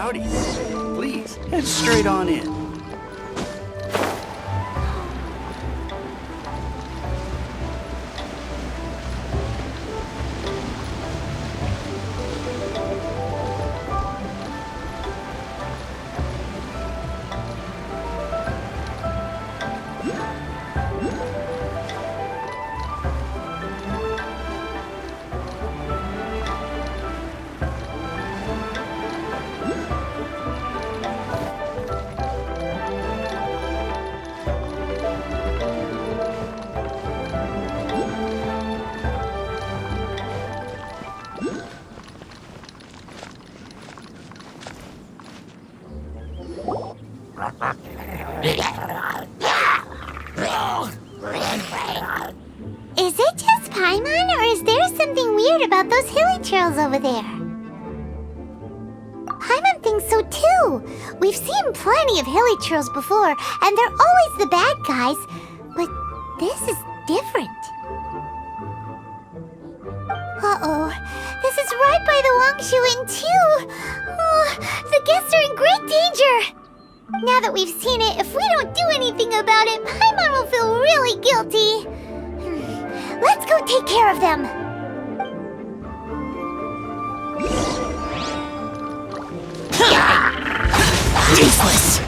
Howdy. Please, head straight on in. Is it just Paimon, or is there something weird about those hilly trails over there? Paimon thinks so too. We've seen plenty of hilly trails before, and they're always the bad guys. But this is different. Uh-oh. This is right by the Wangshu Inn too. Oh, the guests are in great danger. Now that we've seen it, if we don't do anything about it, Paimon will feel really guilty. Let's go take care of them. Useless!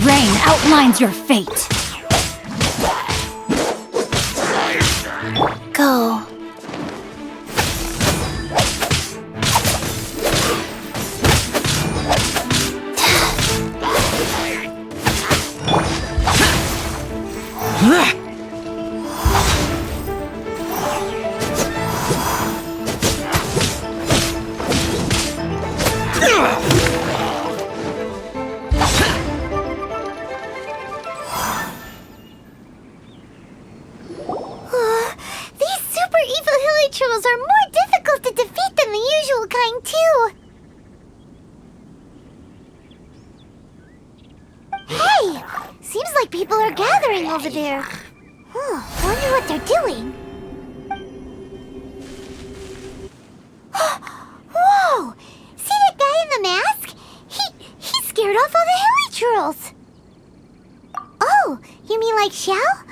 Rain outlines your fate. Go. These super evil hilly trolls are more difficult to defeat than the usual kind, too. Hey! Seems like people are gathering over there. Wonder what they're doing. Whoa! See that guy in the mask? He scared off all the hilly trolls. Oh, you mean like Xiao?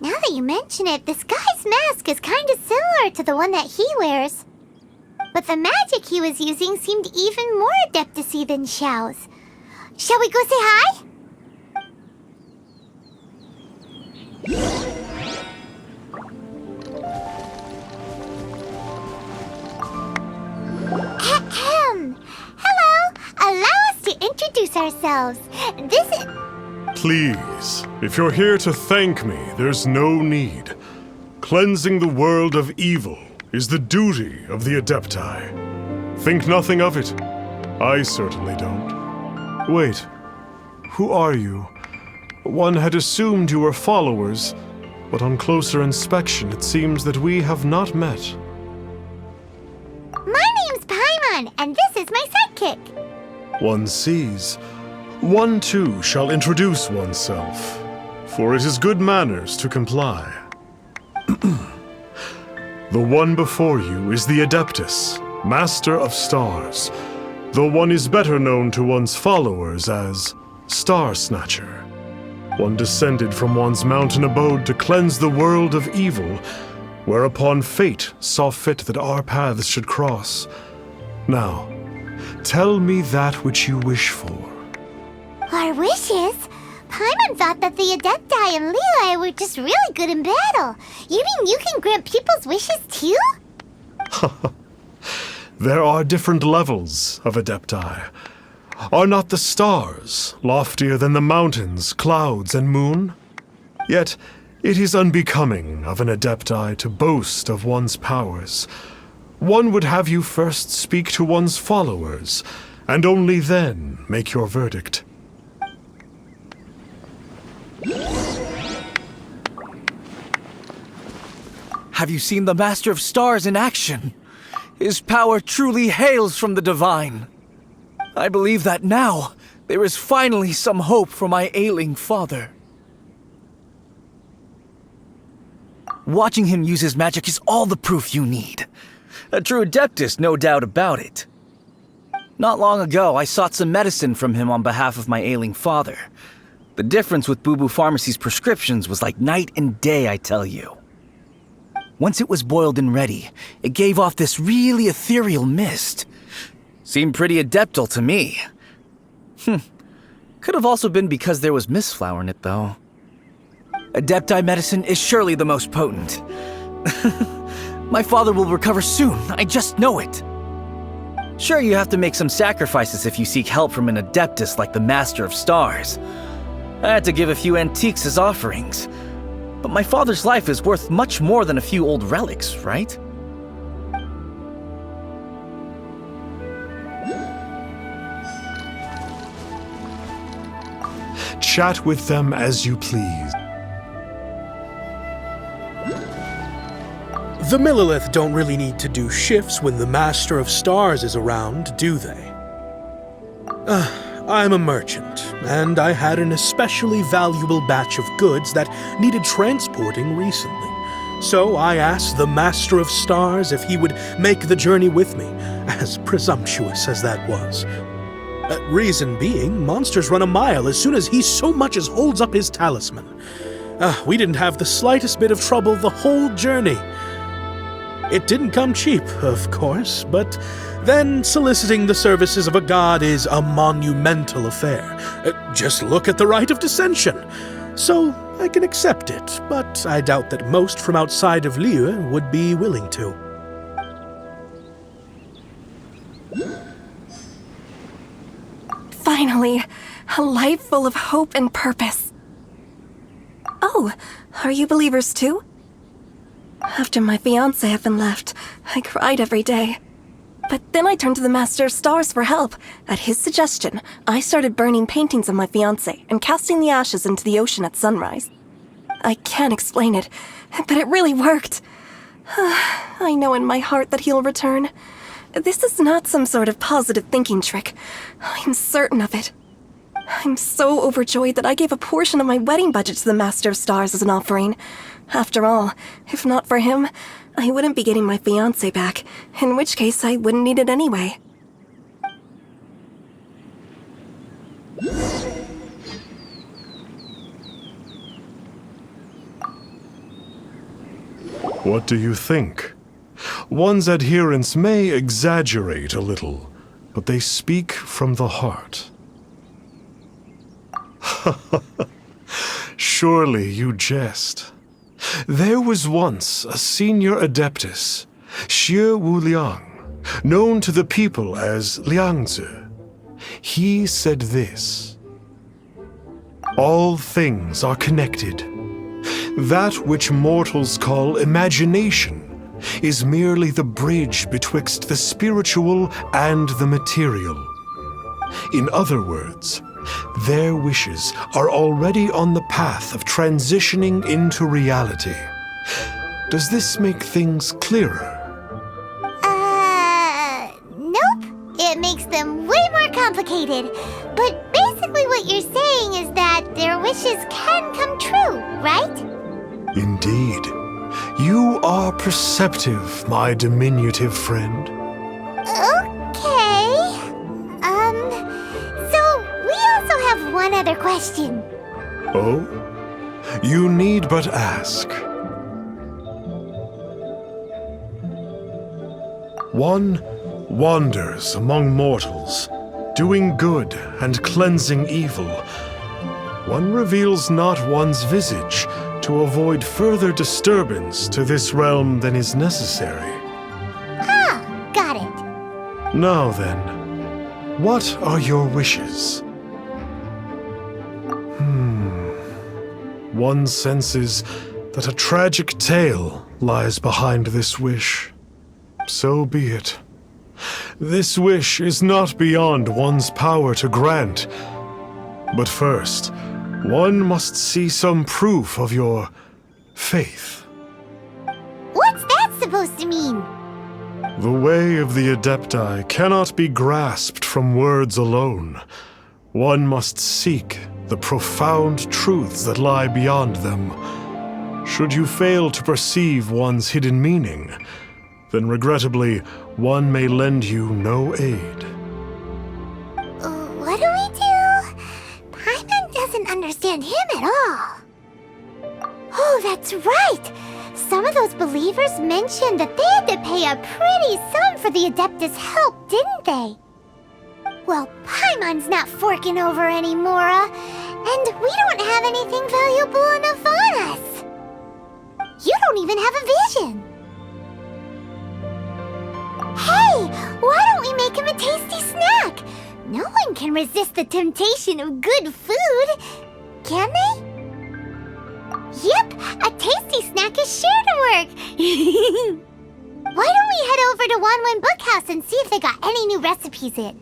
Now that you mention it, this guy's mask is kind of similar to the one that he wears. But the magic he was using seemed even more adeptacy than Xiao's. Shall we go say hi? Ahem. Hello. Allow us to introduce ourselves. This is... Please, if you're here to thank me, there's no need. Cleansing the world of evil is the duty of the Adepti. Think nothing of it. I certainly don't. Wait, who are you? One had assumed you were followers, but on closer inspection it seems that we have not met. My name's Paimon, and this is my sidekick. One sees. One too shall introduce oneself, for it is good manners to comply. The one before you is the Adeptus, Master of Stars, though one is better known to one's followers as Star Snatcher. One descended from one's mountain abode to cleanse the world of evil, whereupon fate saw fit that our paths should cross. Now, tell me that which you wish for. Our wishes? Paimon thought that the Adepti and Leela were just really good in battle. You mean you can grant people's wishes too? There are different levels of Adepti. Are not the stars loftier than the mountains, clouds, and moon? Yet, it is unbecoming of an Adepti to boast of one's powers. One would have you first speak to one's followers, and only then make your verdict. Have you seen the Master of Stars in action? His power truly hails from the divine. I believe that now there is finally some hope for my ailing father. Watching him use his magic is all the proof you need. A true Adeptus, no doubt about it. Not long ago, I sought some medicine from him on behalf of my ailing father. The difference with Boo Boo Pharmacy's prescriptions was like night and day, I tell you. Once it was boiled and ready, it gave off this really ethereal mist. Seemed pretty adeptal to me. Could have also been because there was mistflower in it, though. Adepti medicine is surely the most potent. My father will recover soon, I just know it. Sure, you have to make some sacrifices if you seek help from an adeptus like the Master of Stars. I had to give a few antiques as offerings. But my father's life is worth much more than a few old relics, right? Chat with them as you please. The Millilith don't really need to do shifts when the Master of Stars is around, do they? I'm a merchant, and I had an especially valuable batch of goods that needed transporting recently. So I asked the Master of Stars if he would make the journey with me, as presumptuous as that was. Reason being, monsters run a mile as soon as he so much as holds up his talisman. We didn't have the slightest bit of trouble the whole journey. It didn't come cheap, of course, but then soliciting the services of a god is a monumental affair. Just look at the Rite of Dissension. So I can accept it, but I doubt that most from outside of Liyue would be willing to. Finally, a life full of hope and purpose. Oh, are you believers too? After my fiancé had been left, I cried every day. But then I turned to the Master of Stars for help. At his suggestion, I started burning paintings of my fiancé and casting the ashes into the ocean at sunrise. I can't explain it, but it really worked. I know in my heart that he'll return. This is not some sort of positive thinking trick. I'm certain of it. I'm so overjoyed that I gave a portion of my wedding budget to the Master of Stars as an offering. After all, if not for him, I wouldn't be getting my fiancé back, in which case I wouldn't need it anyway. What do you think? One's adherents may exaggerate a little, but they speak from the heart. Surely you jest. There was once a senior adeptus, Xie Wuliang, known to the people as Liangzi. He said this: all things are connected. That which mortals call imagination is merely the bridge betwixt the spiritual and the material. In other words, their wishes are already on the path of transitioning into reality. Does this make things clearer? Nope. It makes them way more complicated. But basically what you're saying is that their wishes can come true, right? Indeed. You are perceptive, my diminutive friend. Okay. So we also have one other question. Oh? You need but ask. One wanders among mortals, doing good and cleansing evil. One reveals not one's visage to avoid further disturbance to this realm than is necessary. Ah, got it. Now then, what are your wishes? One senses that a tragic tale lies behind this wish. So be it. This wish is not beyond one's power to grant. But first, one must see some proof of your faith. What's that supposed to mean? The way of the Adepti cannot be grasped from words alone. One must seek the profound truths that lie beyond them. Should you fail to perceive one's hidden meaning, then regrettably, one may lend you no aid. understand him at all. Oh, that's right! Some of those believers mentioned that they had to pay a pretty sum for the Adeptus' help, didn't they? Well, Paimon's not forking over anymore, and we don't have anything valuable enough on us. You don't even have a vision. Hey, why don't we make him a tasty snack? No one can resist the temptation of good food, can they? Yep, a tasty snack is sure to work. Why don't we head over to Wanwen Bookhouse and see if they got any new recipes in?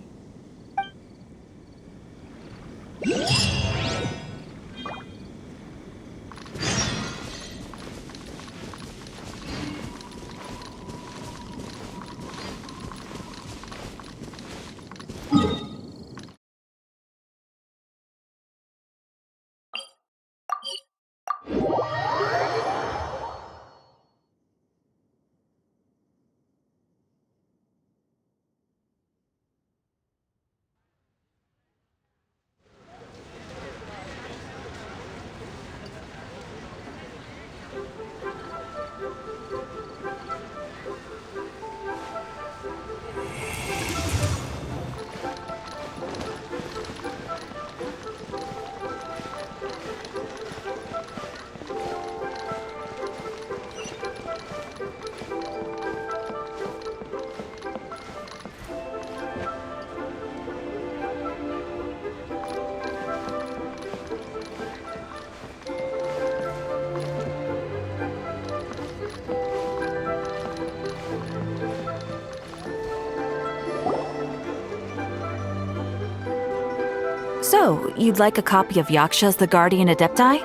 So, you'd like a copy of Yaksha's The Guardian Adepti?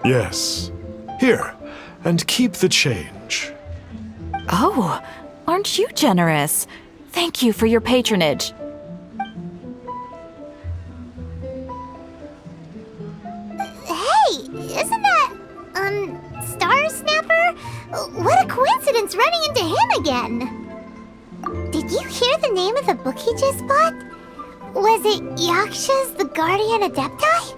Yes. Here, and keep the change. Oh, aren't you generous? Thank you for your patronage. Hey, isn't that, Star Snapper? What a coincidence running into him again. Did you hear the name of the book he just bought? Was it Yaksha's The Guardian Adepti?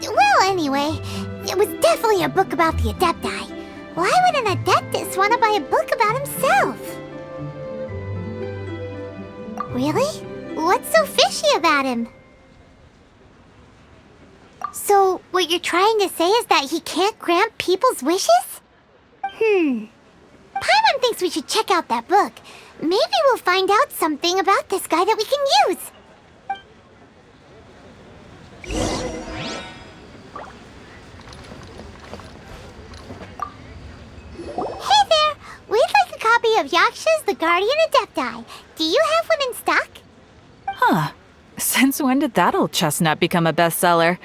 Well, anyway, it was definitely a book about the Adepti. Why would an Adeptus want to buy a book about himself? Really? What's so fishy about him? So, what you're trying to say is that he can't grant people's wishes? Paimon thinks we should check out that book. Maybe we'll find out something about this guy that we can use. Hey there! We'd like a copy of Yaksha's The Guardian Adepti. Do you have one in stock? Huh. Since when did that old chestnut become a bestseller?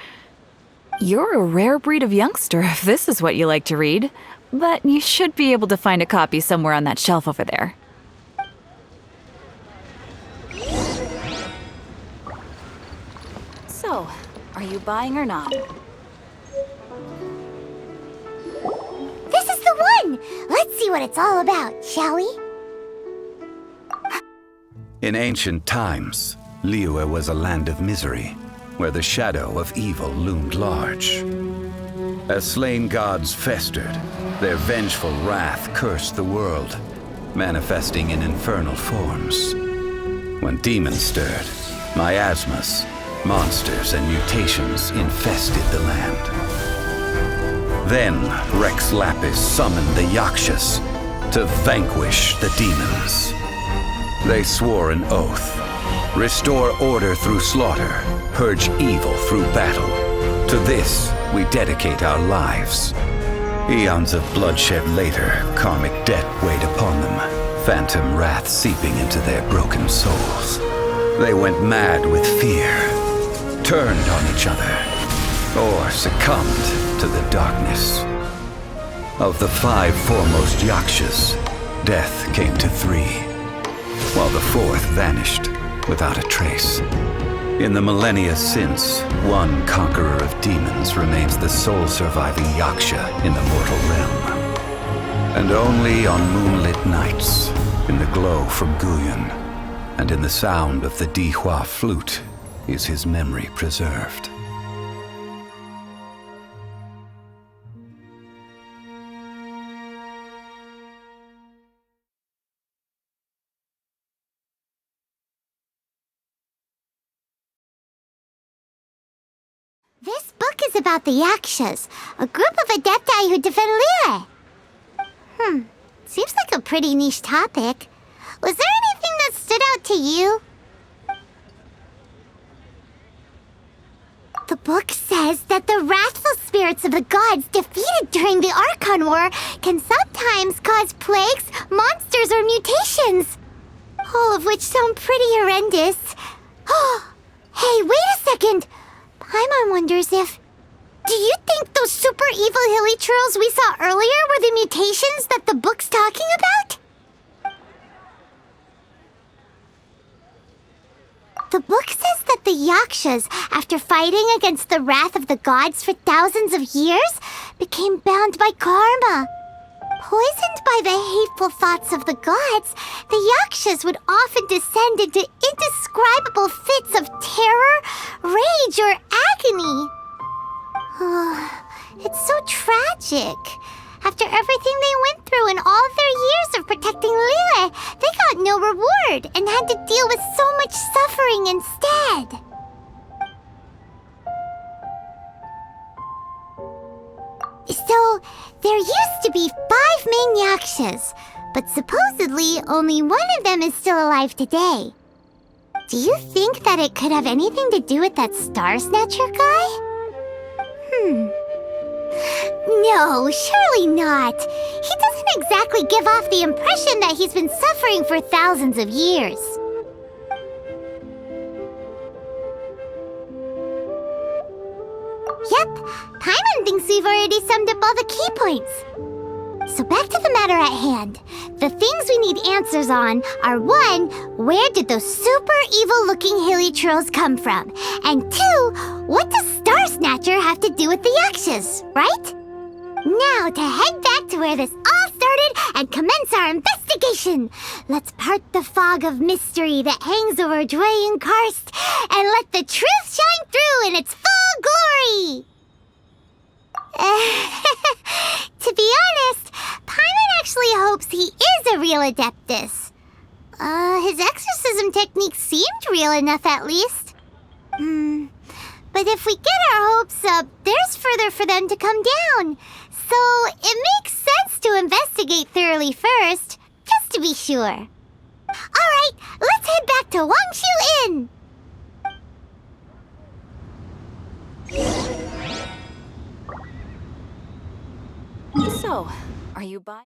You're a rare breed of youngster if this is what you like to read. But you should be able to find a copy somewhere on that shelf over there. So, are you buying or not? This is the one! Let's see what it's all about, shall we? In ancient times, Liyue was a land of misery, where the shadow of evil loomed large. As slain gods festered, their vengeful wrath cursed the world, manifesting in infernal forms. When demons stirred, miasmas, monsters, and mutations infested the land. Then Rex Lapis summoned the Yakshas to vanquish the demons. They swore an oath: restore order through slaughter, purge evil through battle. To this, we dedicate our lives. Eons of bloodshed later, karmic debt weighed upon them, phantom wrath seeping into their broken souls. They went mad with fear, turned on each other, or succumbed to the darkness. Of the 5 foremost Yakshas, death came to 3, while the 4th vanished without a trace. In the millennia since, one conqueror of demons remains the sole surviving Yaksha in the mortal realm. And only on moonlit nights, in the glow from Guyon, and in the sound of the Dihua flute is his memory preserved. This book is about the Yakshas, a group of adepti who defend Liyue. Seems like a pretty niche topic. Was there anything that stood out to you? The book says that the wrathful spirits of the gods defeated during the Archon War can sometimes cause plagues, monsters, or mutations. All of which sound pretty horrendous. Hey, wait a second! Paimon wonders if... Do you think those super evil hilly churls we saw earlier were the mutations that the book's talking about? The book says that the Yakshas, after fighting against the wrath of the gods for thousands of years, became bound by karma. Poisoned by the hateful thoughts of the gods, the Yakshas would often descend into indescribable fits of terror, rage, or agony. It's so tragic. After everything they went through in all their years of protecting Liyue, they got no reward and had to deal with so much suffering instead. So, there used to be 5 main Yakshas, but supposedly only one of them is still alive today. Do you think that it could have anything to do with that Star Snatcher guy? No, surely not. He doesn't exactly give off the impression that he's been suffering for thousands of years. Yep, Paimon thinks we've already summed up all the key points. So back to the matter at hand. The things we need answers on are 1, where did those super evil-looking hilly trolls come from? And 2, what does Star Snatcher have to do with the Yakshas, right? Now to head back to where this all started and commence our investigation. Let's part the fog of mystery that hangs over Dwayne Karst and let the truth shine through in its full glory. To be honest, Paimon actually hopes he is a real Adeptus. His exorcism technique seemed real enough at least. But if we get our hopes up, there's further for them to come down. So it makes sense to investigate thoroughly first, just to be sure. Alright, let's head back to Wangshu Inn! So, are you buying?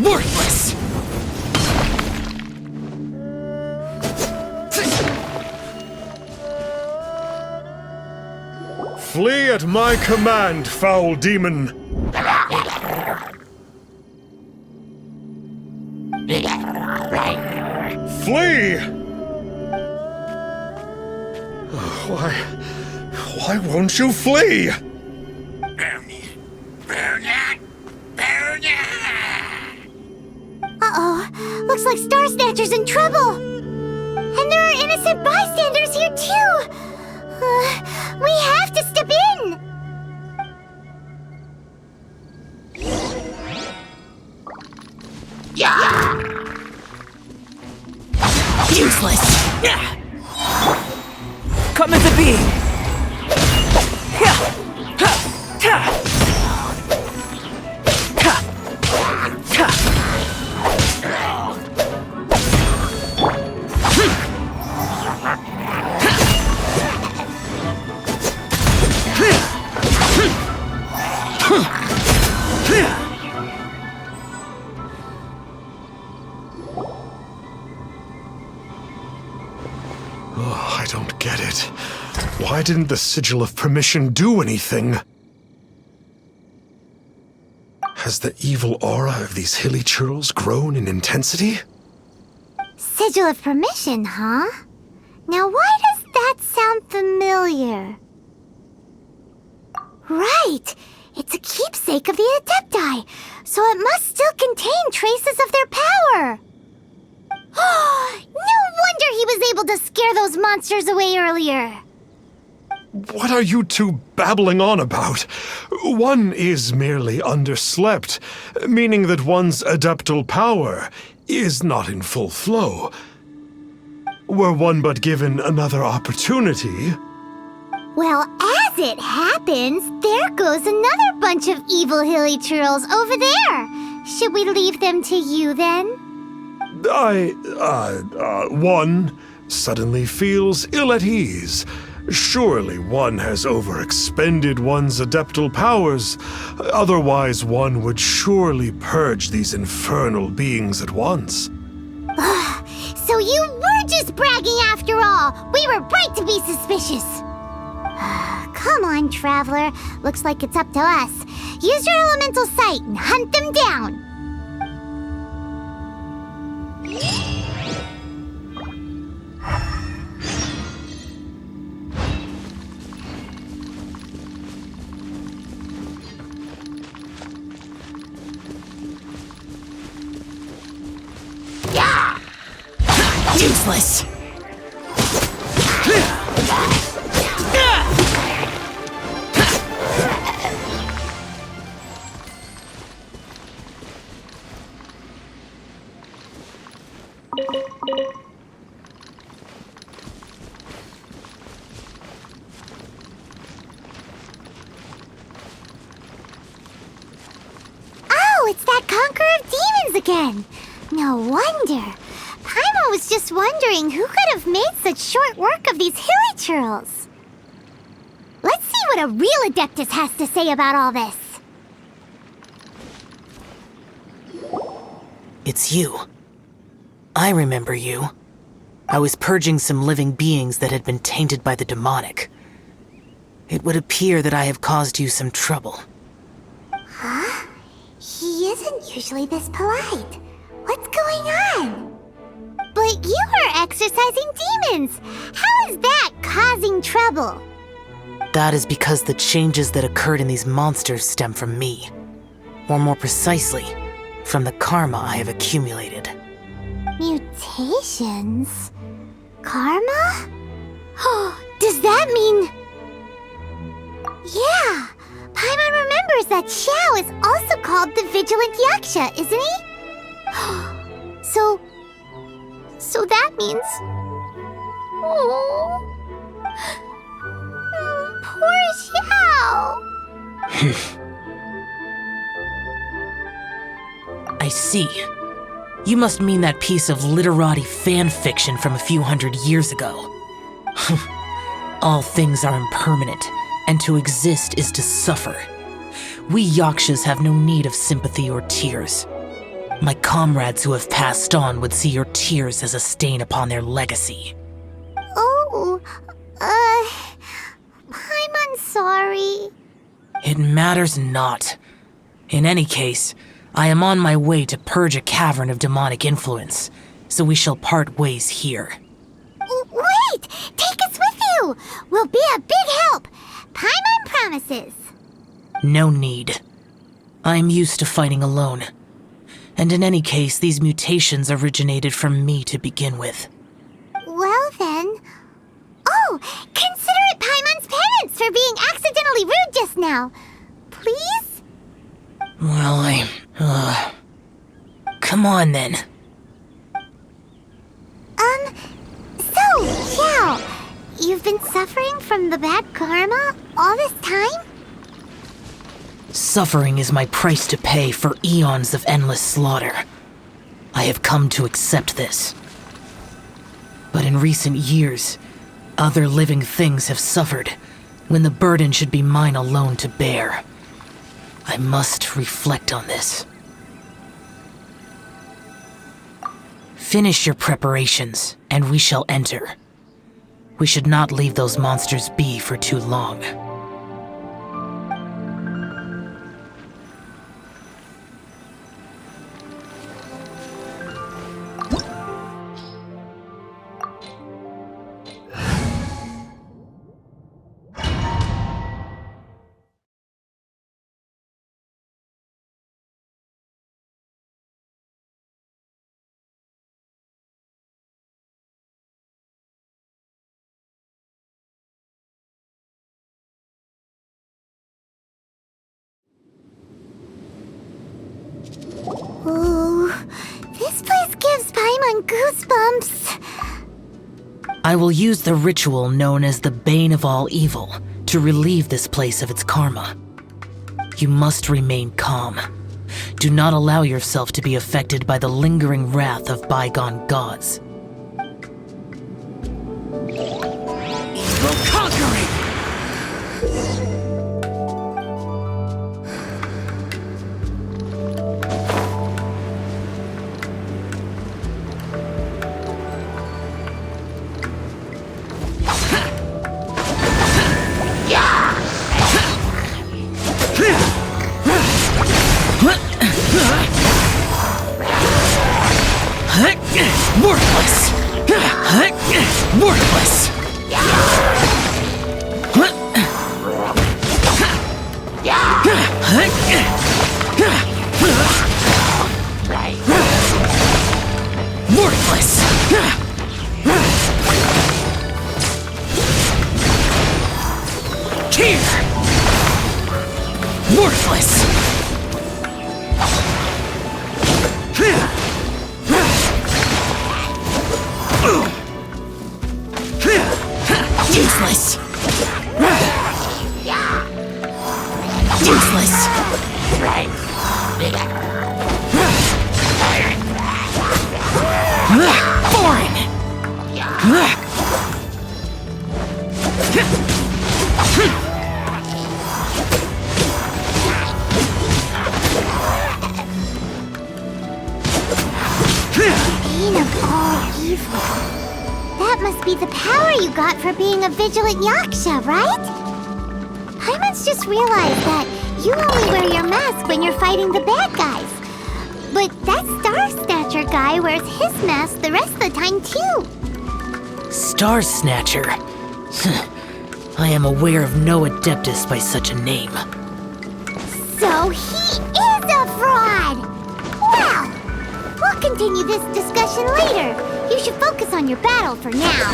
Worthless! Flee at my command, foul demon! Flee! Why won't you flee? Uh-oh, looks like Star Snatcher's in trouble. And there are innocent bystanders here too. We have to step in. Useless! Come as a being! Why didn't the Sigil of Permission do anything? Has the evil aura of these hilly churls grown in intensity? Sigil of Permission, huh? Now why does that sound familiar? Right! It's a keepsake of the Adepti, so it must still contain traces of their power! No wonder he was able to scare those monsters away earlier! What are you two babbling on about? One is merely underslept, meaning that one's adeptal power is not in full flow. Were one but given another opportunity... Well, as it happens, there goes another bunch of evil hilly churls over there. Should we leave them to you then? One suddenly feels ill at ease. Surely one has overexpended one's adeptal powers. Otherwise, one would surely purge these infernal beings at once. So you were just bragging after all! We were right to be suspicious! Come on, Traveler. Looks like it's up to us. Use your elemental sight and hunt them down! Useless! Oh, it's that Conqueror of Demons again! No wonder. Paimon was just wondering who could have made such short work of these hilly churls. Let's see what a real Adeptus has to say about all this. It's you. I remember you. I was purging some living beings that had been tainted by the demonic. It would appear that I have caused you some trouble. Huh? He isn't usually this polite. What's going on? But you are exorcising demons! How is that causing trouble? That is because the changes that occurred in these monsters stem from me. Or more precisely, from the karma I have accumulated. Mutations? Karma? Oh, does that mean... Yeah! Paimon remembers that Xiao is also called the Vigilant Yaksha, isn't he? So that means... Oh... Poor Xiao! I see. You must mean that piece of literati fan fiction from a few hundred years ago. All things are impermanent, and to exist is to suffer. We Yakshas have no need of sympathy or tears. My comrades who have passed on would see your tears as a stain upon their legacy. Oh, I'm sorry. It matters not. In any case, I am on my way to purge a cavern of demonic influence, so we shall part ways here. Wait! Take us with you! We'll be a big help! Paimon promises! No need. I am used to fighting alone. And in any case, these mutations originated from me to begin with. Well then... Oh! Consider it Paimon's penance for being accidentally rude just now! Please? Well, come on then. So, Xiao, you've been suffering from the bad karma all this time? Suffering is my price to pay for eons of endless slaughter. I have come to accept this. But in recent years, other living things have suffered, when the burden should be mine alone to bear. I must reflect on this. Finish your preparations, and we shall enter. We should not leave those monsters be for too long. Ooh, this place gives Paimon goosebumps. I will use the ritual known as the Bane of All Evil to relieve this place of its karma. You must remain calm. Do not allow yourself to be affected by the lingering wrath of bygone gods. Evil conquering! Worthless! Worthless! Worthless! Here! Worthless! Useless! Useless! Foreign! Bane of all evil. That must be the power you got for being a vigilant Yaksha, right? Paimon's just realized that you only wear your mask when you're fighting the bad guys. But that Star Snatcher guy wears his mask the rest of the time, too. Star Snatcher? I am aware of no Adeptus by such a name. So he is a fraud! Well, we'll continue this discussion later. You should focus on your battle for now.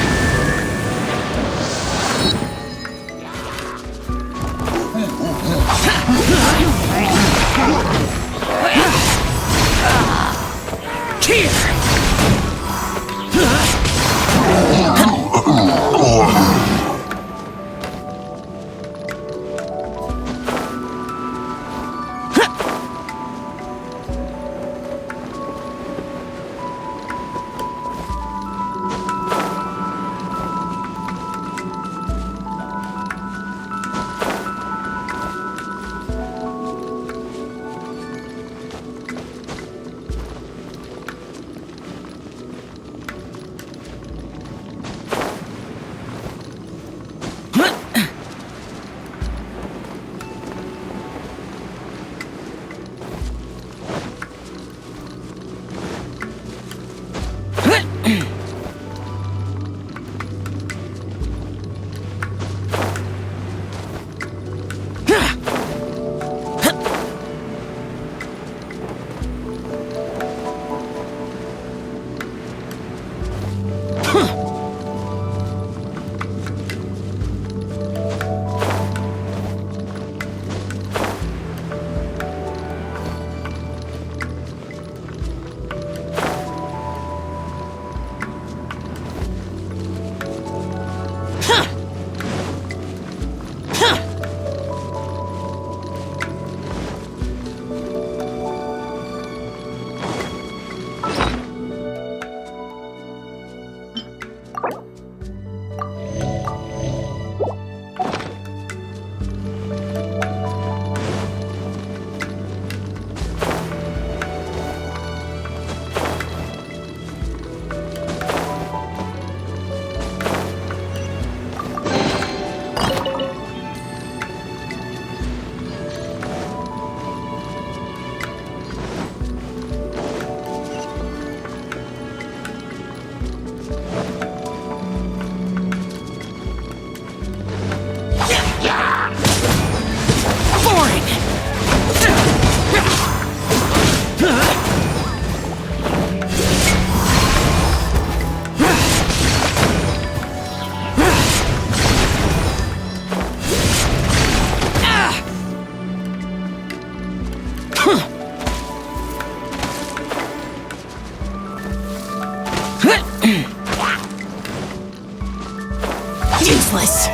Useless.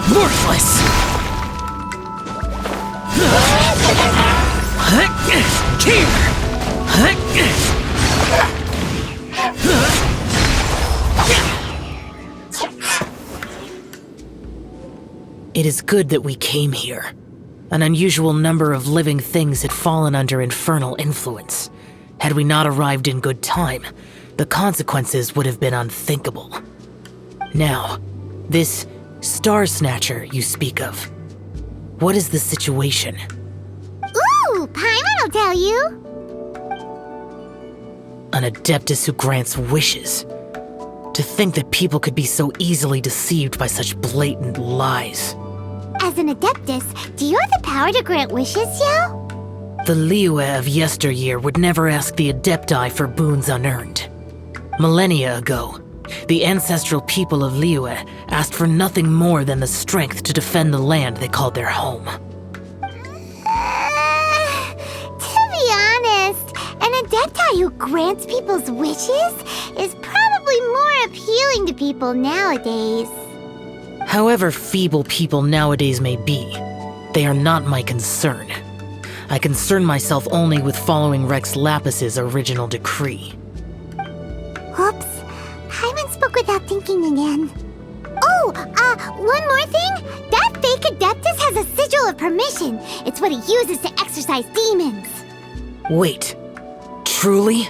Worthless! It is good that we came here. An unusual number of living things had fallen under infernal influence. Had we not arrived in good time, the consequences would have been unthinkable. Now, this Star Snatcher you speak of. What is the situation? Ooh, Paimon will tell you. An Adeptus who grants wishes. To think that people could be so easily deceived by such blatant lies. As an Adeptus, do you have the power to grant wishes, Xiao? The Liyue of yesteryear would never ask the Adepti for boons unearned. Millennia ago, the ancestral people of Liyue asked for nothing more than the strength to defend the land they called their home. To be honest, an Adepti who grants people's wishes is probably more appealing to people nowadays. However feeble people nowadays may be, they are not my concern. I concern myself only with following Rex Lapis's original decree. Oops. Paimon spoke without thinking again. Oh, one more thing. That fake Adeptus has a sigil of permission. It's what he uses to exorcise demons. Wait. Truly?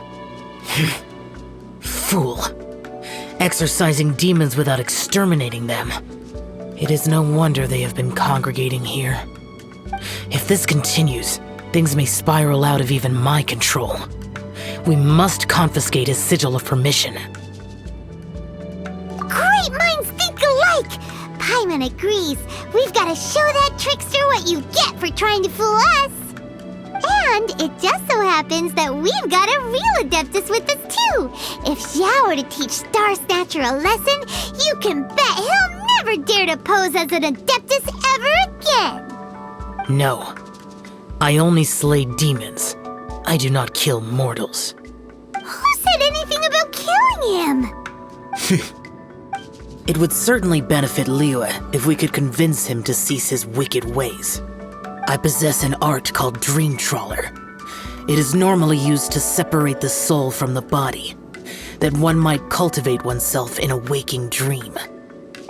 Fool. Exorcising demons without exterminating them. It is no wonder they have been congregating here. If this continues, things may spiral out of even my control. We must confiscate his sigil of permission. Great minds think alike! Paimon agrees. We've got to show that trickster what you get for trying to fool us. And it just so happens that we've got a real Adeptus with us too. If Xiao were to teach Star Snatcher a lesson, you can bet he'll never dare to pose as an Adeptus ever again. No. I only slay demons. I do not kill mortals. Who said anything about killing him? It would certainly benefit Liyue if we could convince him to cease his wicked ways. I possess an art called Dream Trawler. It is normally used to separate the soul from the body, that one might cultivate oneself in a waking dream.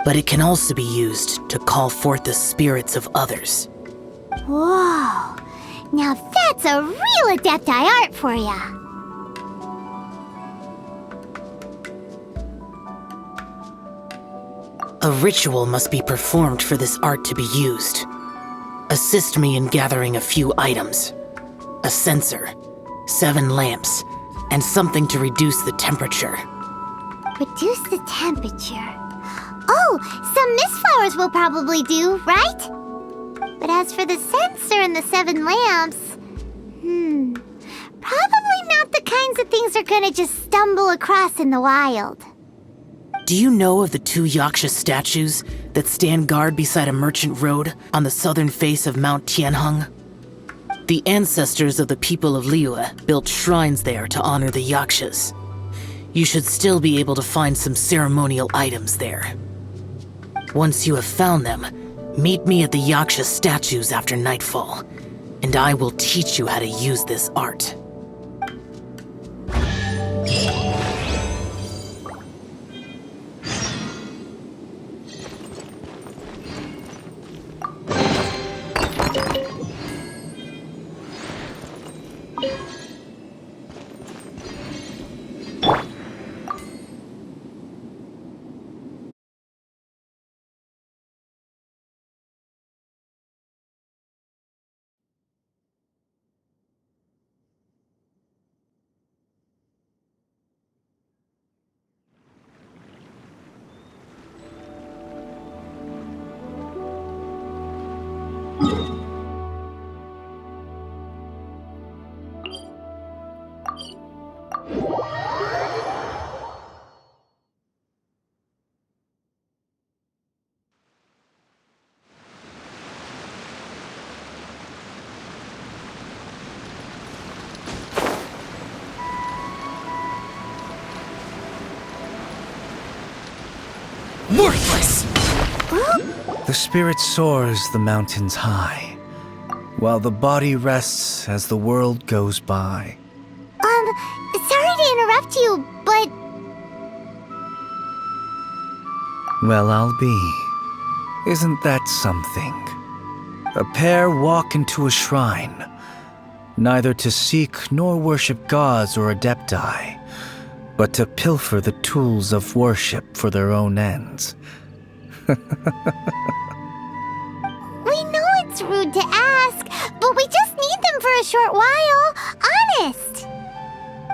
But it can also be used to call forth the spirits of others. Whoa. Now that's a real Adepti art for ya. A ritual must be performed for this art to be used. Assist me in gathering a few items. A censer, 7 lamps, and something to reduce the temperature. Reduce the temperature. Oh, some mist flowers will probably do, right? But as for the censer and the 7 lamps, probably not the kinds of things they're gonna just stumble across in the wild. Do you know of the 2 Yaksha statues that stand guard beside a merchant road on the southern face of Mount Tianheng? The ancestors of the people of Liyue built shrines there to honor the Yakshas. you should still be able to find some ceremonial items there. Once you have found them, meet me at the Yaksha statues after nightfall, and I will teach you how to use this art. Worthless! The spirit soars the mountains high, while the body rests as the world goes by. Sorry to interrupt you, but... Well, I'll be. Isn't that something? A pair walk into a shrine, neither to seek nor worship gods or adepti, but to pilfer the tools of worship for their own ends. We know it's rude to ask, but we just need them for a short while. Honest.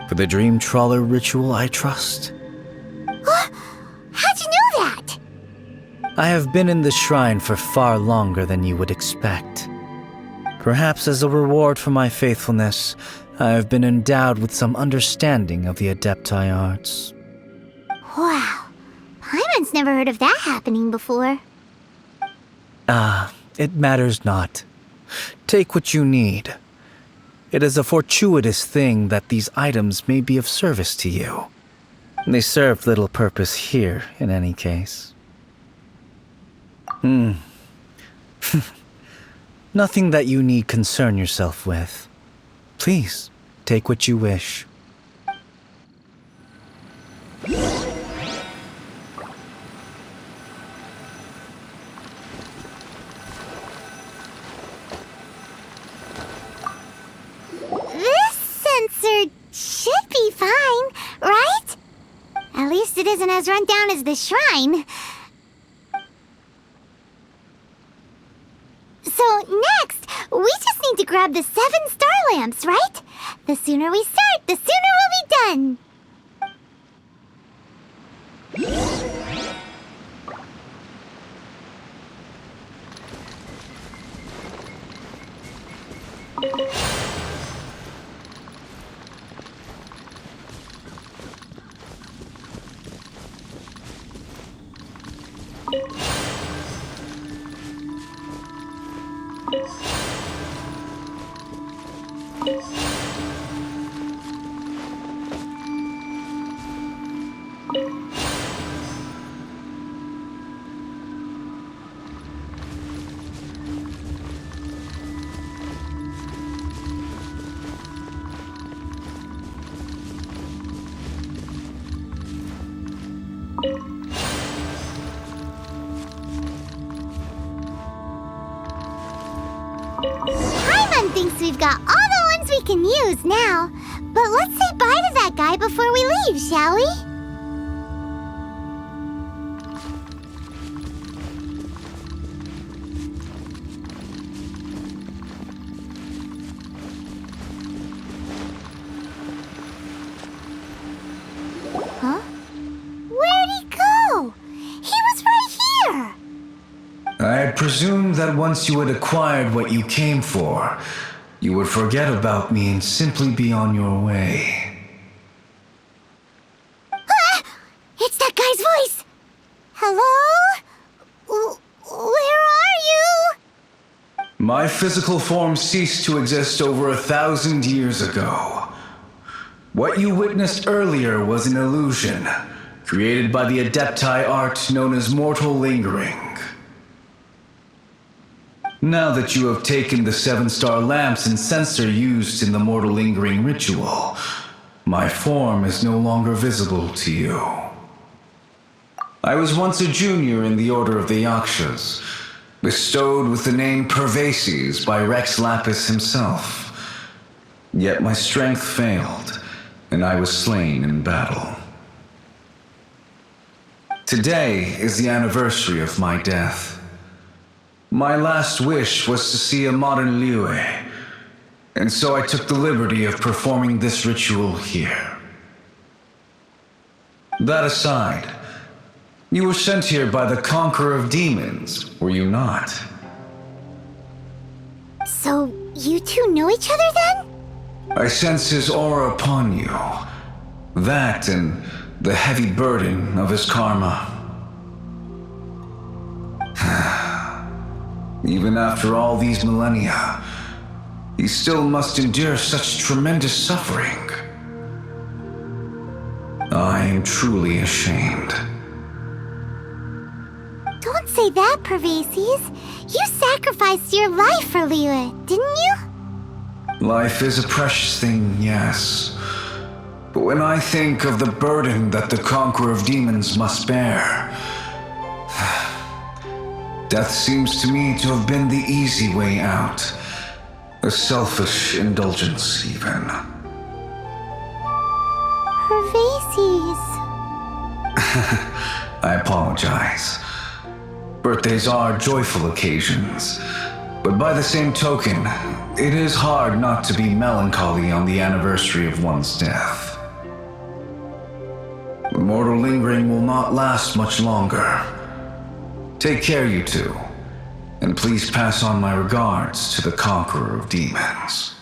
For the dream trawler ritual, I trust. How'd you know that? I have been in the shrine for far longer than you would expect. Perhaps as a reward for my faithfulness, I have been endowed with some understanding of the adepti arts. Wow. Paimon's never heard of that happening before. It matters not. Take what you need. It is a fortuitous thing that these items may be of service to you. They serve little purpose here, in any case. Nothing that you need concern yourself with. Please, take what you wish. This sensor should be fine, right? At least it isn't as run down as the shrine. So next, we just need to grab the 7 star lamps, right? The sooner we start, the sooner we'll be done. Paimon thinks we've got all the ones we can use now. But let's say bye to that guy before we leave, shall we? Huh? Where'd he go? He was right here! I presumed that once you had acquired what you came for, you would forget about me and simply be on your way. Ah! It's that guy's voice! Hello? Where are you? My physical form ceased to exist over 1,000 years ago. What you witnessed earlier was an illusion, created by the Adepti art known as mortal lingering. Now that you have taken the 7-star lamps and censer used in the mortal lingering ritual, my form is no longer visible to you. I was once a junior in the Order of the Yakshas, bestowed with the name Pervases by Rex Lapis himself. Yet my strength failed, and I was slain in battle. Today is the anniversary of my death. My last wish was to see a modern Liyue, and so I took the liberty of performing this ritual here. That aside, you were sent here by the Conqueror of Demons, were you not? So, you two know each other then? I sense his aura upon you. That and the heavy burden of his karma. Even after all these millennia, he still must endure such tremendous suffering. I am truly ashamed. Don't say that, Pervases. You sacrificed your life for Liyue, didn't you? Life is a precious thing, yes. But when I think of the burden that the Conqueror of Demons must bear, death seems to me to have been the easy way out. A selfish indulgence, even. Pervases. I apologize. Birthdays are joyful occasions, but by the same token, it is hard not to be melancholy on the anniversary of one's death. The mortal lingering will not last much longer. Take care, you two, and please pass on my regards to the Conqueror of Demons.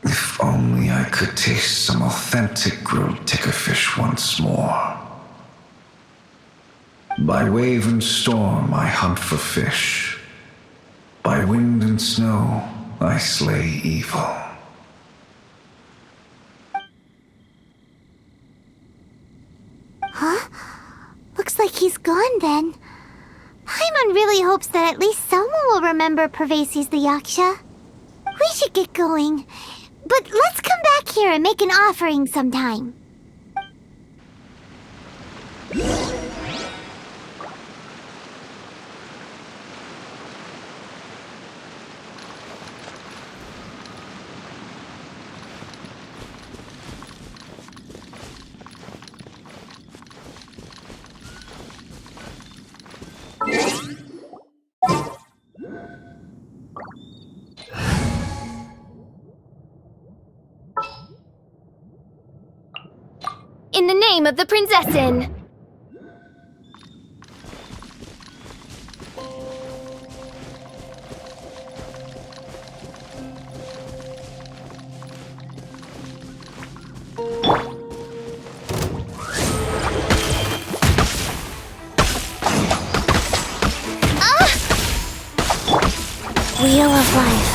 If only I could taste some authentic grilled tickerfish once more. By wave and storm I hunt for fish. By wind and snow I slay evil. Huh? Looks like he's gone then. Paimon really hopes that at least someone will remember Pervases the Yaksha. We should get going. But let's come back here and make an offering sometime. In the name of the Prinzessin! Wheel of Life.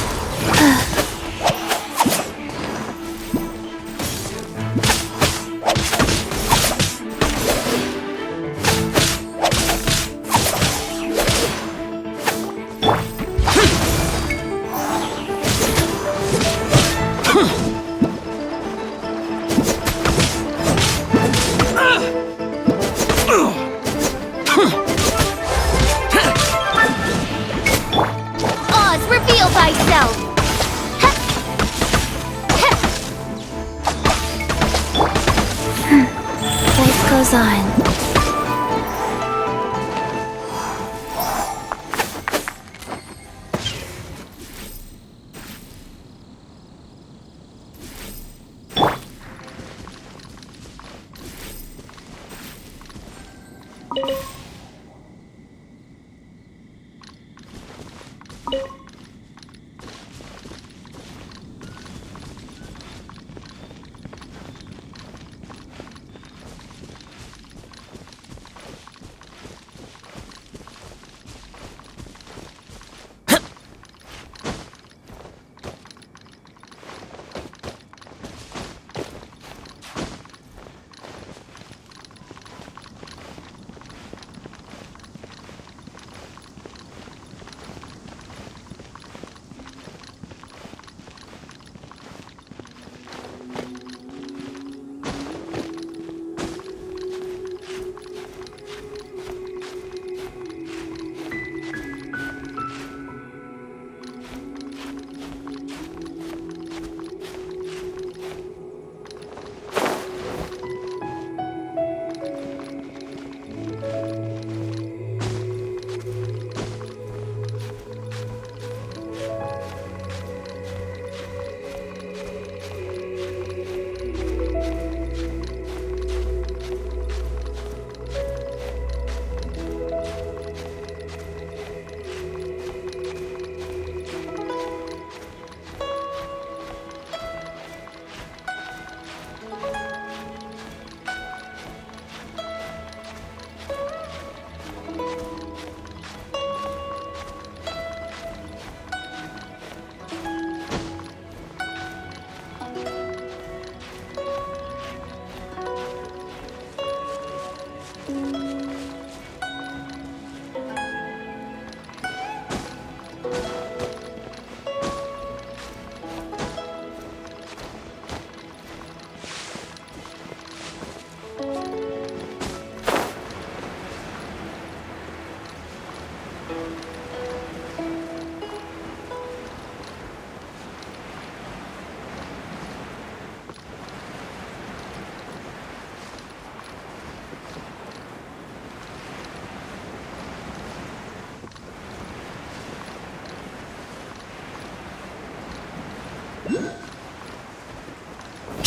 Reveal thyself! Life goes on.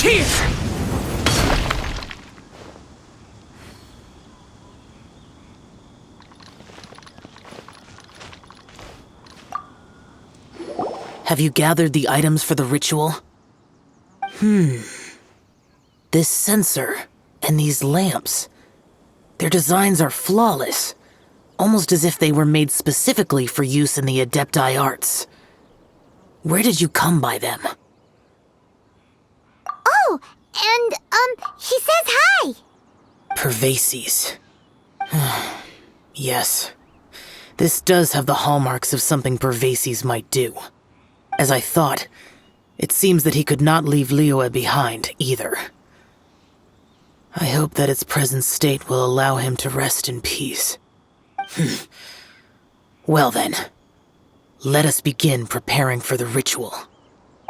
Here! Have you gathered the items for the ritual? This sensor and these lamps. Their designs are flawless, almost as if they were made specifically for use in the Adepti arts. Where did you come by them? Oh, and, he says hi! Pervases. Yes. This does have the hallmarks of something Pervases might do. As I thought, it seems that he could not leave Liyue behind, either. I hope that its present state will allow him to rest in peace. Well then, let us begin preparing for the ritual.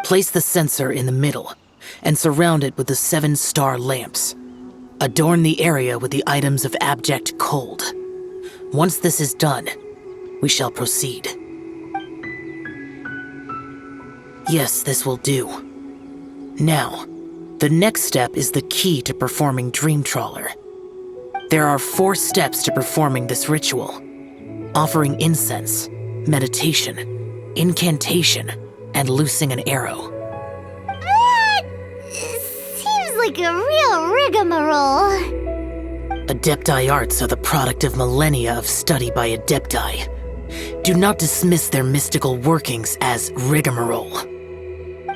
Place the censer in the middle, and surround it with the 7-star lamps. Adorn the area with the items of abject cold. Once this is done, we shall proceed. Yes, this will do. Now, the next step is the key to performing Dream Trawler. There are 4 steps to performing this ritual: offering incense, meditation, incantation, and loosing an arrow. That seems like a real rigmarole. Adepti arts are the product of millennia of study by Adepti. Do not dismiss their mystical workings as rigmarole.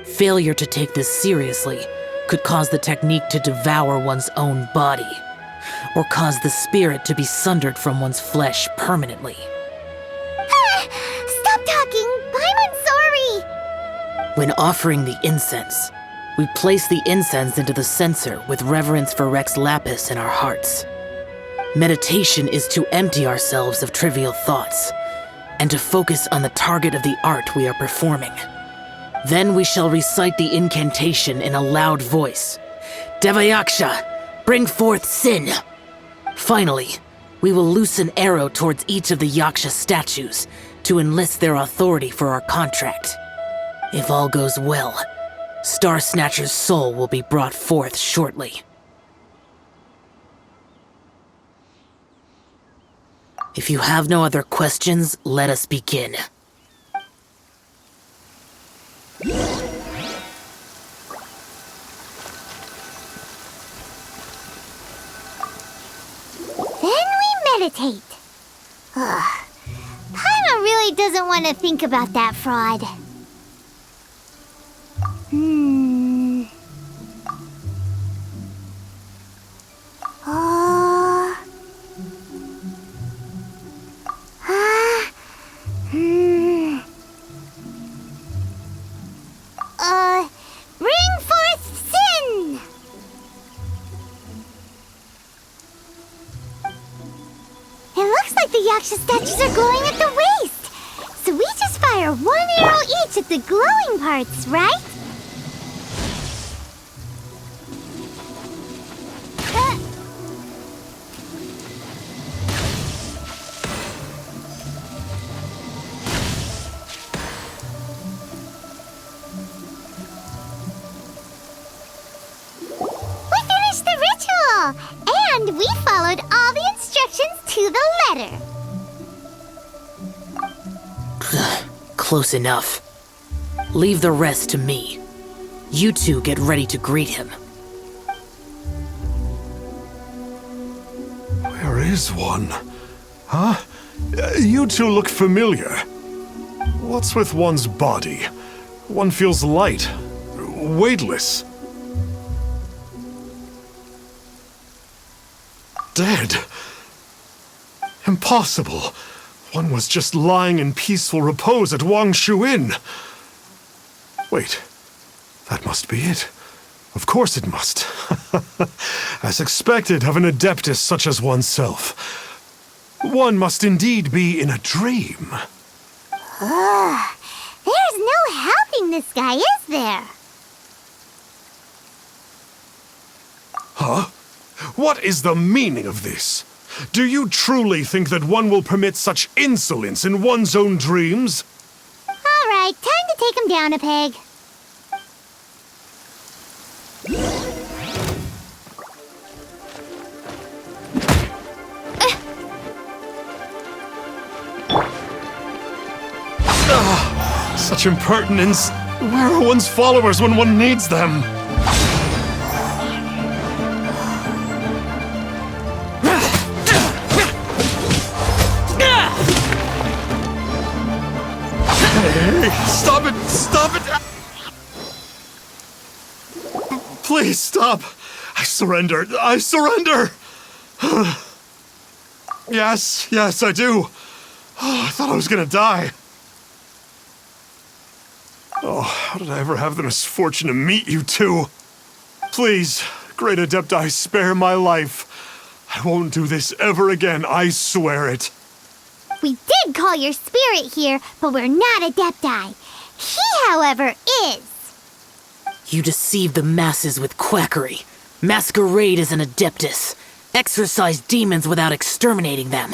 Failure to take this seriously could cause the technique to devour one's own body, or cause the spirit to be sundered from one's flesh permanently. Stop talking! I'm sorry! When offering the incense, we place the incense into the censer with reverence for Rex Lapis in our hearts. Meditation is to empty ourselves of trivial thoughts, and to focus on the target of the art we are performing. Then we shall recite the incantation in a loud voice. Devayaksha, bring forth sin! Finally, we will loose an arrow towards each of the Yaksha statues to enlist their authority for our contract. If all goes well, Star Snatcher's soul will be brought forth shortly. If you have no other questions, let us begin. Then we meditate. Paimon really doesn't want to think about that fraud. Bring forth sin! It looks like the Yaksha statues are glowing at the waist. So we just fire 1 arrow each at the glowing parts, right? We finished the ritual! And we followed all the instructions to the letter. Close enough. Leave the rest to me. You two get ready to greet him. Where is one? Huh? You two look familiar. What's with one's body? One feels light, weightless. Dead. Impossible. One was just lying in peaceful repose at Wangshu Inn. Wait, that must be it. Of course it must. As expected of an adeptus such as oneself. One must indeed be in a dream. There's no helping this guy, is there? Huh? What is the meaning of this? Do you truly think that one will permit such insolence in one's own dreams? All right, time to take him down a peg. Such impertinence! Where are one's followers when one needs them? Hey, stop it! Stop it! Please stop! I surrender! I surrender! Yes, I do. I thought I was gonna die. Oh, how did I ever have the misfortune to meet you two? Please, Great Adepti, spare my life. I won't do this ever again, I swear it. We did call your spirit here, but we're not Adepti. He, however, is. You deceive the masses with quackery, masquerade as an Adeptus, exorcise demons without exterminating them,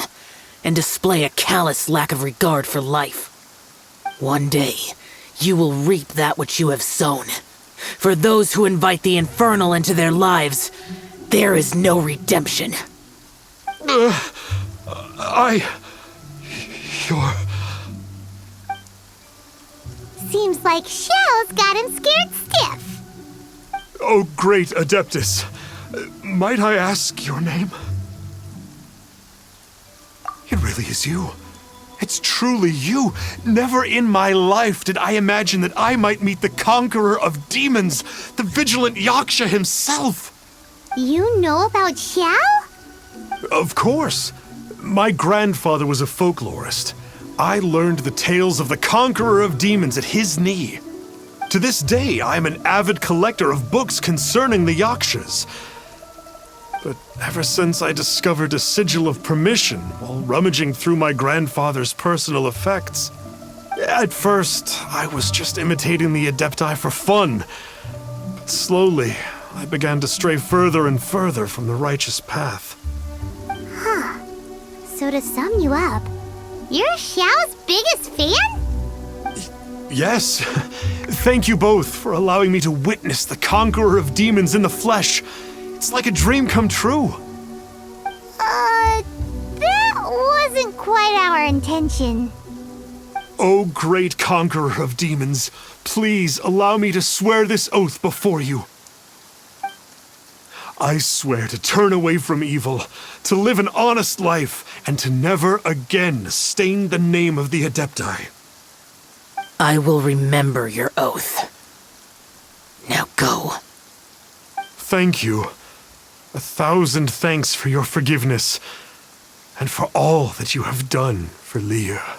and display a callous lack of regard for life. One day, you will reap that which you have sown. For those who invite the infernal into their lives, there is no redemption. You're... Seems like Xiao's got him scared stiff. Oh, great Adeptus. Might I ask your name? It really is you. It's truly you. Never in my life did I imagine that I might meet the conqueror of demons, the vigilant Yaksha himself. You know about Xiao? Of course. My grandfather was a folklorist. I learned the tales of the conqueror of demons at his knee. To this day, I am an avid collector of books concerning the Yakshas. But ever since I discovered a sigil of permission while rummaging through my grandfather's personal effects, at first, I was just imitating the Adepti for fun. But slowly, I began to stray further and further from the righteous path. So to sum you up, you're Xiao's biggest fan? Yes. Thank you both for allowing me to witness the conqueror of demons in the flesh. It's like a dream come true. That wasn't quite our intention. Oh, great conqueror of demons, please allow me to swear this oath before you. I swear to turn away from evil, to live an honest life, and to never again stain the name of the Adepti. I will remember your oath. Now go. Thank you. 1,000 thanks for your forgiveness, and for all that you have done for Leah.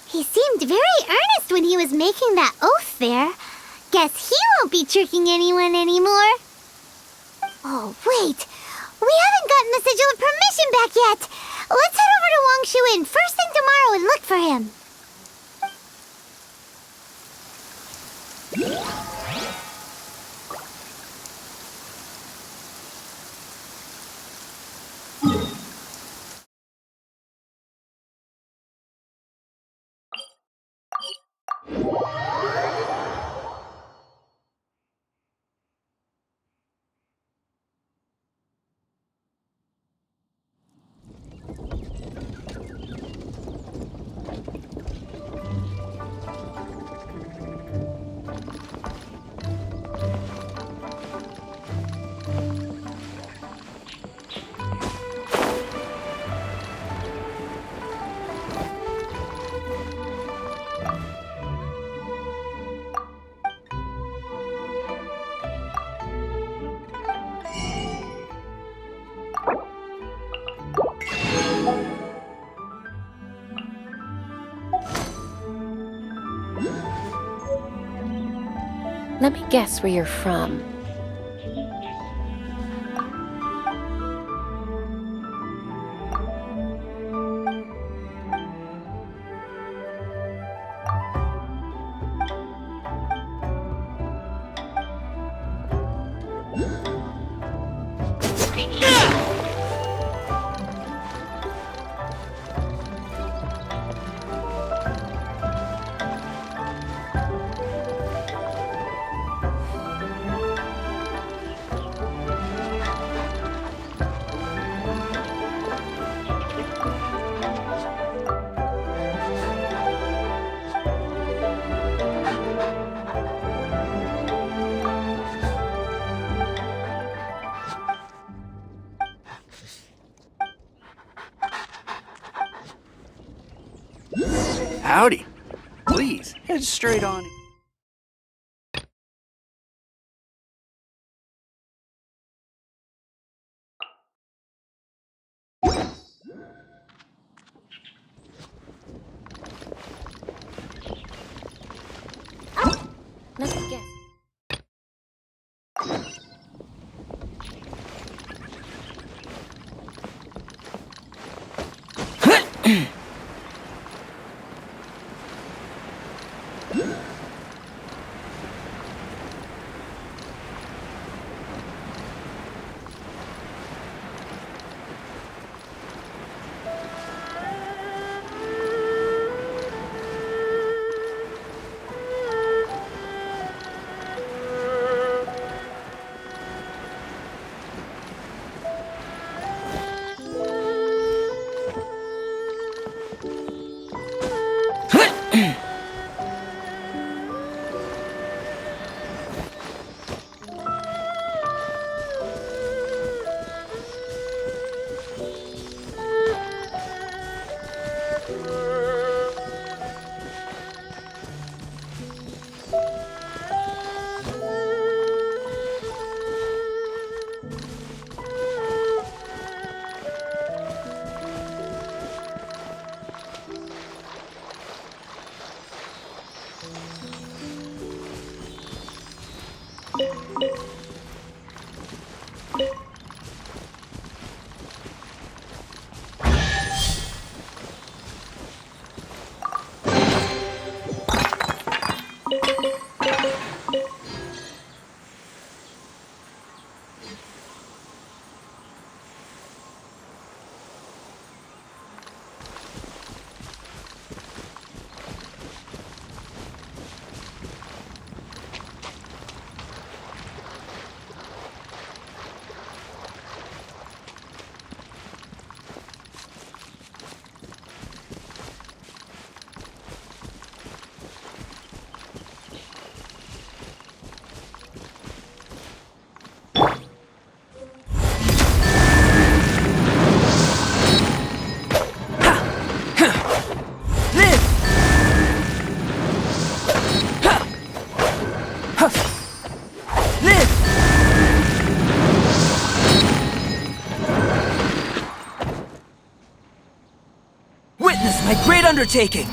He seemed very earnest when he was making that oath there. Guess he won't be tricking anyone anymore. Oh, wait. We haven't gotten the sigil of permission back yet. Let's head over to Wang Shuin first thing tomorrow and look for him. Let me guess where you're from. Howdy. Please, head straight on. Let me guess. Witness my great undertaking!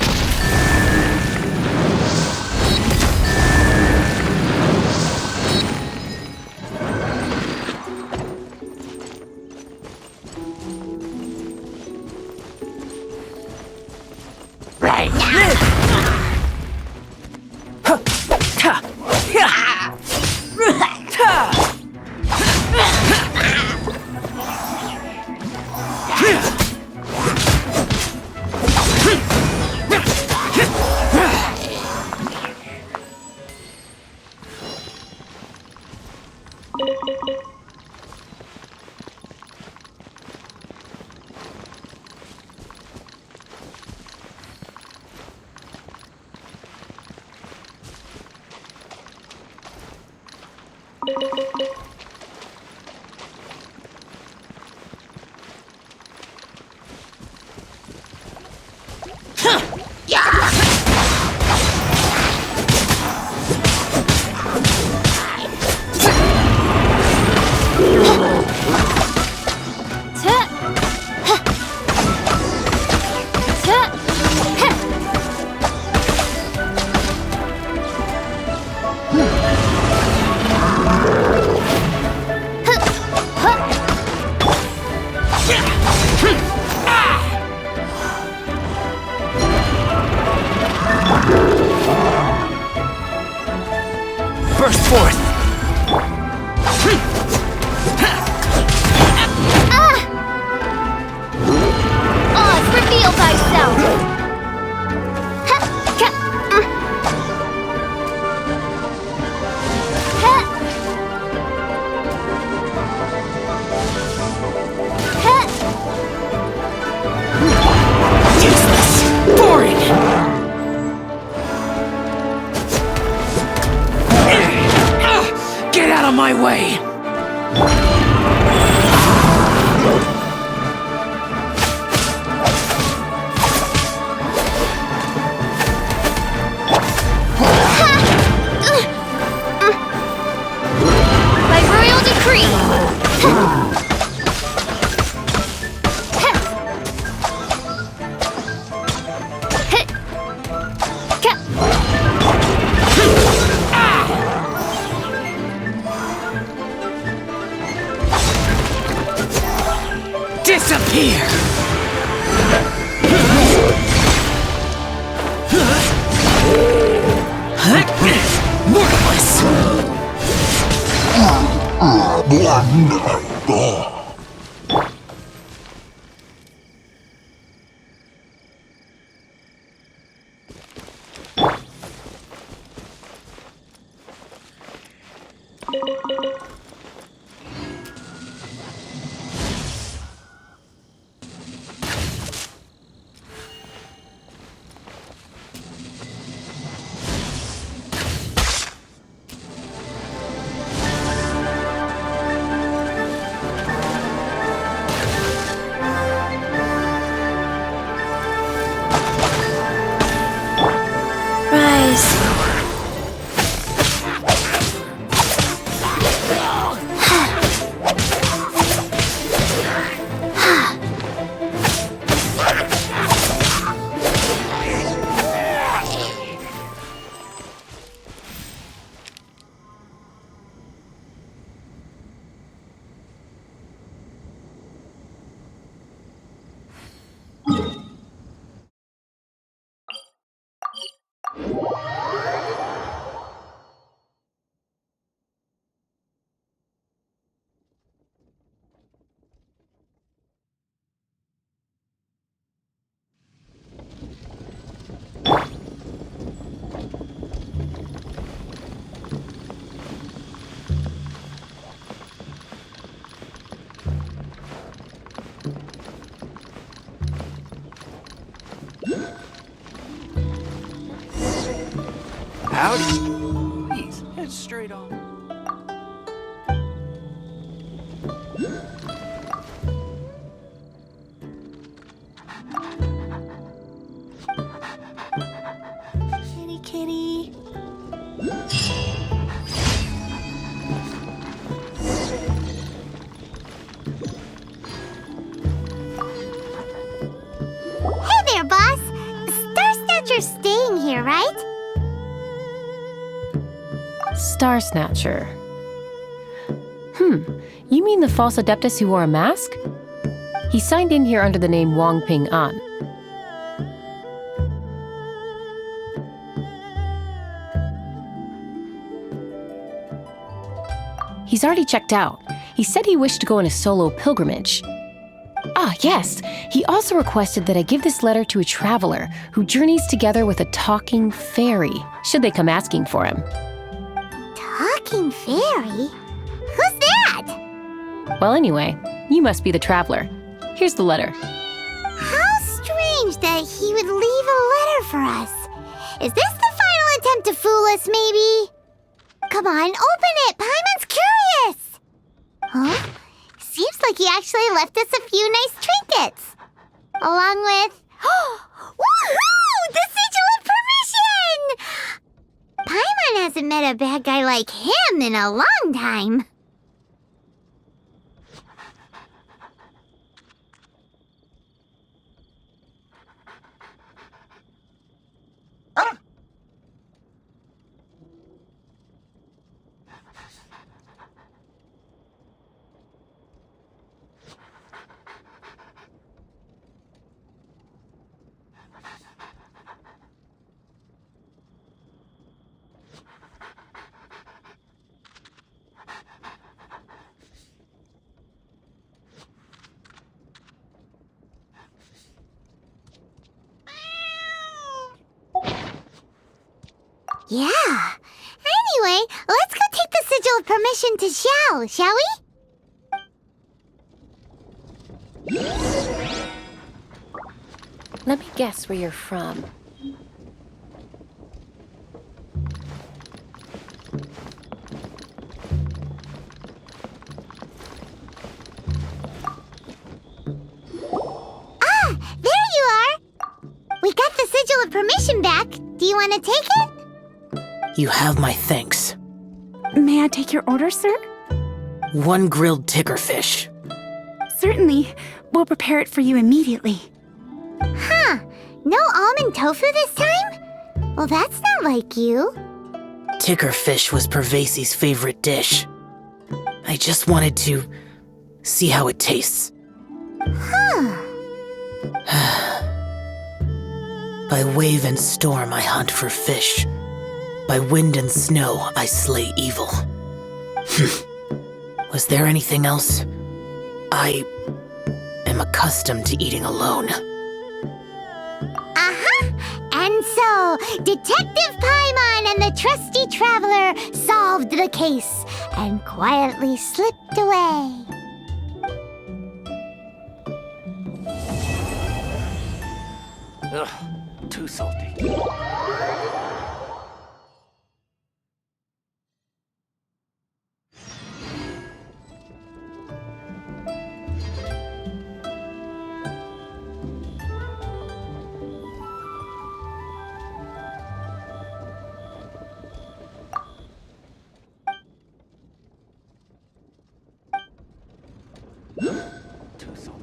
Burst forth! Oz, reveal thyself! Useless! Boring! Get out of my way! Worthless! Howdy. Please, head straight on. Kitty, kitty. Hey there, boss. Star Snatcher's staying here, right? Star Snatcher. You mean the false Adeptus who wore a mask? He signed in here under the name Wang Ping An. He's already checked out. He said he wished to go on a solo pilgrimage. Ah, yes. He also requested that I give this letter to a traveler who journeys together with a talking fairy, should they come asking for him. Talking fairy? Who's that? Well, anyway, you must be the traveler. Here's the letter. How strange that he would leave a letter for us. Is this the final attempt to fool us, maybe? Come on, open it! Paimon's curious! Huh? Seems like he actually left us a few nice trinkets. Along with... Woohoo! The Sigil of Permission! Paimon hasn't met a bad guy like him in a long time. Yeah. Anyway, let's go take the Sigil of Permission to Xiao, shall we? Let me guess where you're from. Ah, there you are! We got the Sigil of Permission back. Do you want to take it? You have my thanks. May I take your order, sir? 1 grilled tickerfish. Certainly. We'll prepare it for you immediately. Huh. No almond tofu this time? Well, that's not like you. Tickerfish was Pervasi's favorite dish. I just wanted to see how it tastes. Huh. By wave and storm I hunt for fish, By wind and snow, I slay evil. Was there anything else? I am accustomed to eating alone. And so, Detective Paimon and the trusty traveler solved the case and quietly slipped away. Ugh, too salty. Too salty.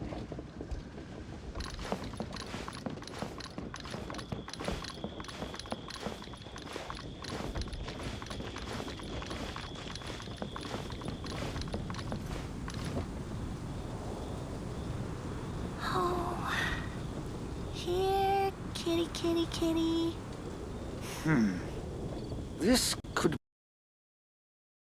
Oh, here, kitty, kitty, kitty. This